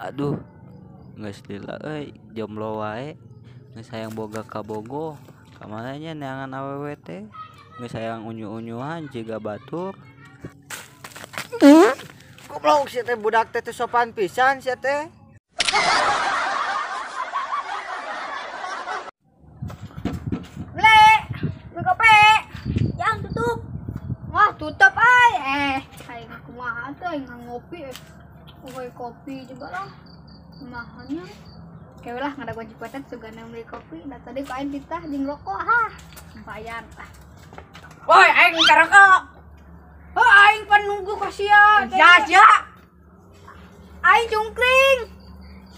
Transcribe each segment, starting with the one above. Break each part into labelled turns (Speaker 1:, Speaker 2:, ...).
Speaker 1: Aduh, geus lila jomblo wae. Geus sayang boga kabogo. Kamananya neangan awewe teh. Geus sayang unyu-unyuhan jiga batur.
Speaker 2: Goblok si teh budak teh teu sopan pisan si teh.
Speaker 3: Ble, kopi. Yang tutup. Wah, tutup ay. Aing kumaha teh aing ngopi. Kopi juga lah. Kumahannya. Oke lah ngada gua jipetet sugana beli kopi. Da tadi ku aing ditah jeung rokok. Bayar tah.
Speaker 4: Woi, aing karokok.
Speaker 3: Oh, aing penunggu kasihan.
Speaker 4: Ya.
Speaker 3: Aing cungkring.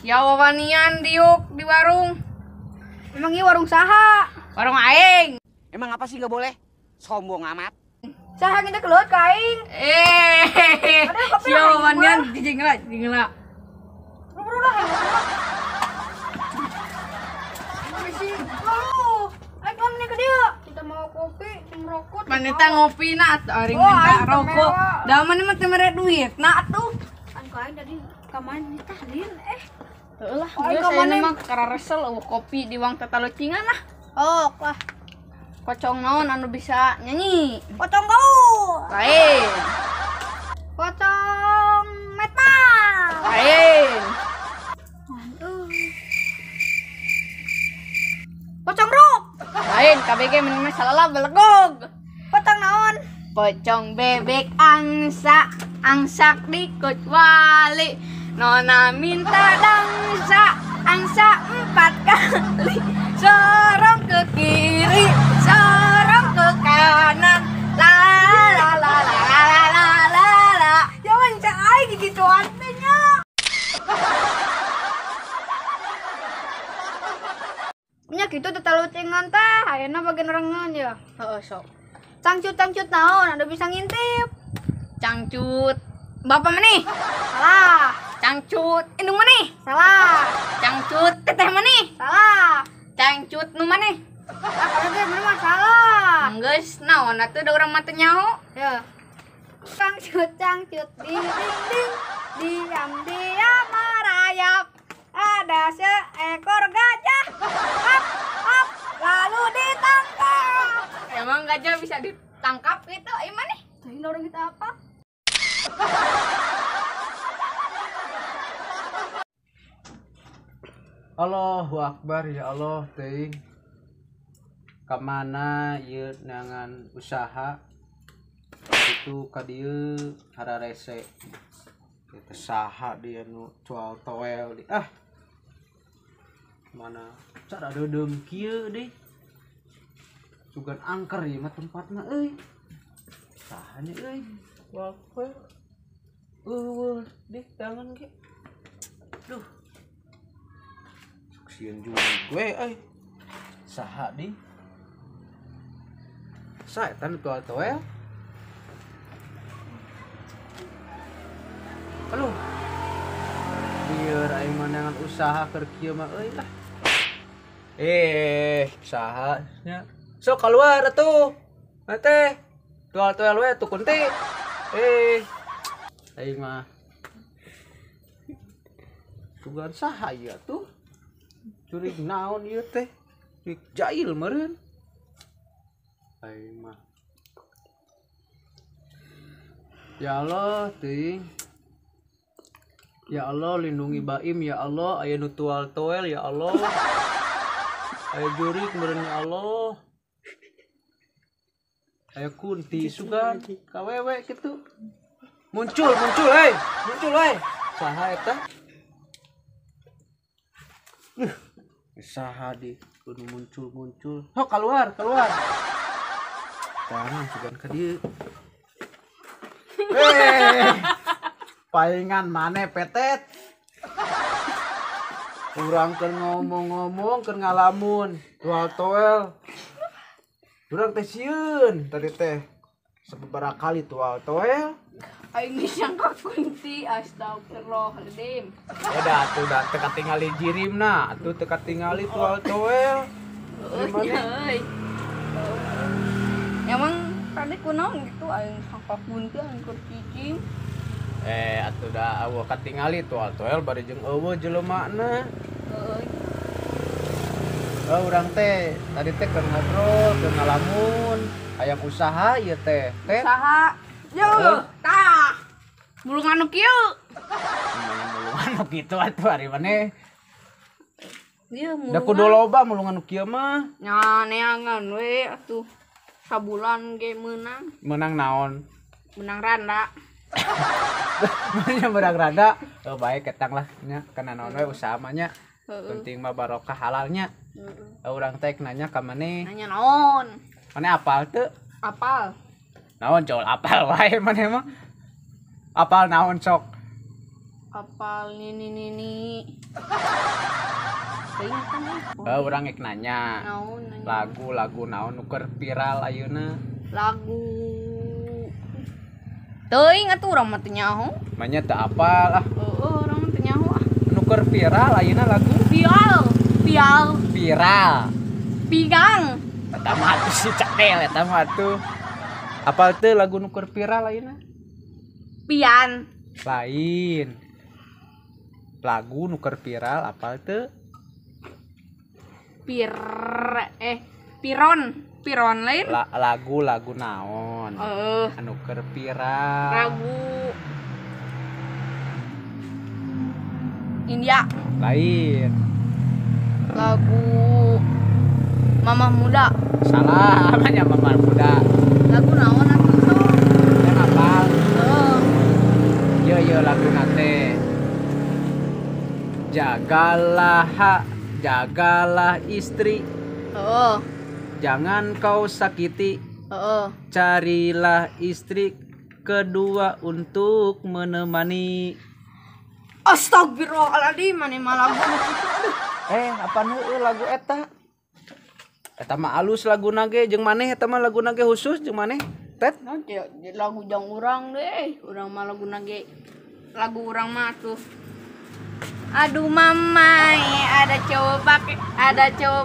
Speaker 4: Ya wawanian diuk di warung.
Speaker 3: Emang ieu warung saha?
Speaker 4: Warung aing.
Speaker 2: Emang apa sih gak boleh? Sombong amat.
Speaker 3: Saha kita keluar ka aing. Aduh, kopi
Speaker 4: Ya
Speaker 3: lah,
Speaker 4: wawanian
Speaker 3: aing
Speaker 4: dijengla.
Speaker 3: Buru-buru lah. Misi. Halo. Aing pamne ke dieu. Kita mau kopi, jeung rokok.
Speaker 4: Manita ngopi na atuh aring
Speaker 3: Oh,
Speaker 4: minta
Speaker 3: aing
Speaker 4: rokok.
Speaker 3: mewah.
Speaker 4: Da mana mah teu mere duit na atuh.
Speaker 3: Aing ka aing tadi ka mana ditahlin
Speaker 4: Heuh lah,
Speaker 3: Aing
Speaker 4: geus
Speaker 3: ka mana-
Speaker 4: aya mah kararesel kopi di wang tatalucingan lah.
Speaker 3: Oh, lah.
Speaker 4: Pocong naon anu bisa nyanyi?
Speaker 3: Pocong kau.
Speaker 4: Lain.
Speaker 3: Pocong metal.
Speaker 4: Lain.
Speaker 3: Pocong rock.
Speaker 4: Lain KBG mah salah belegog.
Speaker 3: Pocong naon?
Speaker 4: Pocong bebek angsak dikecuali Nona minta angsa 4 kali sorong ke kiri sorong ke kanan la la la la la la la la
Speaker 3: Jangan cak aing gigituan teh nya. Nya kitu teh talucingan teh, ayeuna bagian rengeun ya.
Speaker 4: heeh sok
Speaker 3: Cangcut naon, ada bisa ngintip.
Speaker 4: cangcut bapak maneh
Speaker 3: Salah.
Speaker 4: cangcut indung maneh
Speaker 3: Salah.
Speaker 4: cangcut teteh maneh
Speaker 3: Salah.
Speaker 4: cangcut nu maneh
Speaker 3: Kalau dia bener mah salah.
Speaker 4: geus naon atuh da urang mah teu nyaho
Speaker 3: Ya. Cangcut ding ding ding. Diam merayap. Ada seekor gajah. Hop, lalu ditangkap.
Speaker 4: emang gajah bisa ditangkap gitu ieu maneh
Speaker 3: Tadi orang kita apa?
Speaker 5: Allahu Akbar ya Allah teuing kamana ieu neangan usaha itu ka dieu hararese eta saha dia nu cual toel di mana cara deudem kieu deui sugan angker ieu mah tempatna euy sahanya euy cual toel deh tangan ge duh sieun juga gue saha di saetan tual toel aduh biar aing mah neangan usaha keur kieu mah euy lah saha nya sok keluar atuh teh tual toel we tukun teh aing mah sugan saha ieu tuh curig naon ieu teh curig jail meureun aing mah ya Allah teuing ya Allah lindungi Baim ya Allah aya nu tual toel ya Allah aya jurig meureun ya Allah aya kunti sugan kawewe kitu muncul saha eta saha di kudu muncul sok keluar jangan sugan ka dieu palingan maneh petet urang keur ngomong keur ngalamun tual toel urang teh sieun tadi teh sababaraha kali tual toel
Speaker 4: aing disangka kunti astagfirullahaladzim
Speaker 5: udah teka tingali jirimna atuh teka tingali tual toel
Speaker 4: euy emang tadi kunaon gitu aing sangka kunti aing keur cicing
Speaker 5: Atuh da eueuh katingali tual-tual bari jeung eueuh jeleumana. Urang teh tadi teh keur ngobrol, keur ngalamun aya usaha ieu teh.
Speaker 4: Usaha. Yo, tah. Mulungan nu kieu.
Speaker 5: Namanya mulungan nu kitu atuh ari maneh.
Speaker 4: Ieu
Speaker 5: Da kudu loba mulungan nu kieu mah.
Speaker 4: Nya neangan we atuh. Sabulan ge meunang.
Speaker 5: Menang naon?
Speaker 4: Menang randa.
Speaker 5: Nya berang rada. Baik ketang lah nya kana naon we usaha mah nya. Penting mah barokah halalnya. Urang teh nanya ka maneh.
Speaker 4: Nanya naon?
Speaker 5: Maneh apal teu?
Speaker 4: Apal.
Speaker 5: Naon cowl apal wae maneh mah. Apal naon sok?
Speaker 4: Apal nini. Teuing kan.
Speaker 5: Urang ek nanya.
Speaker 4: Naon nanya.
Speaker 5: Lagu naon nu keur viral ayeuna?
Speaker 4: Lagu. Teuing atuh urang mah teu nyaho.
Speaker 5: Manya teu apal ah.
Speaker 4: Heeh, urang mah teu nyaho ah.
Speaker 5: Nu keur viral ayeuna lagu
Speaker 4: Viral.
Speaker 5: viral.
Speaker 4: Pigang.
Speaker 5: Eta mah atuh si cadel eta mah atuh. Apal teu lagu nu keur viral ayeuna?
Speaker 4: Pian.
Speaker 5: Lain. Lagu nu keur viral apal teu?
Speaker 4: Piron lain.
Speaker 5: Lagu naon? Anu keur viral.
Speaker 4: Lagu India.
Speaker 5: Lain.
Speaker 4: Lagu Mamah Muda.
Speaker 5: Salah, namanya Mamah Muda.
Speaker 4: Lagu naon atuh sok?
Speaker 5: Yang apal?
Speaker 4: Heeh.
Speaker 5: Yo lagu nate. Jagalah istri,
Speaker 4: Heeh.
Speaker 5: jangan kau sakiti.
Speaker 4: Heeh.
Speaker 5: Carilah istri kedua untuk menemani.
Speaker 4: Astagfirullahaladzim, maneh mah lagu kitu aduh.
Speaker 5: Apaan lagu eta? Eta mah alus laguna ge jeung maneh eta mah laguna ge khusus jeung maneh. Tet.
Speaker 4: Naon teh lagu jang urang deh. Urang mah laguna ge lagu urang mah tuh. Aduh mamai, ada cowok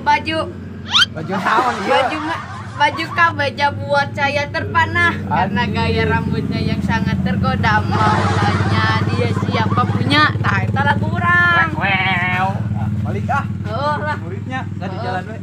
Speaker 4: baju.
Speaker 5: Baju naon ieu?
Speaker 4: Baju kabeja buat saya terpanah karena gaya rambutnya yang sangat tergoda. Maulanya dia siapa punya. Tah eta lagu urang.
Speaker 5: Balik ah.
Speaker 4: Heuh lah.
Speaker 5: Muridnya enggak di jalan we.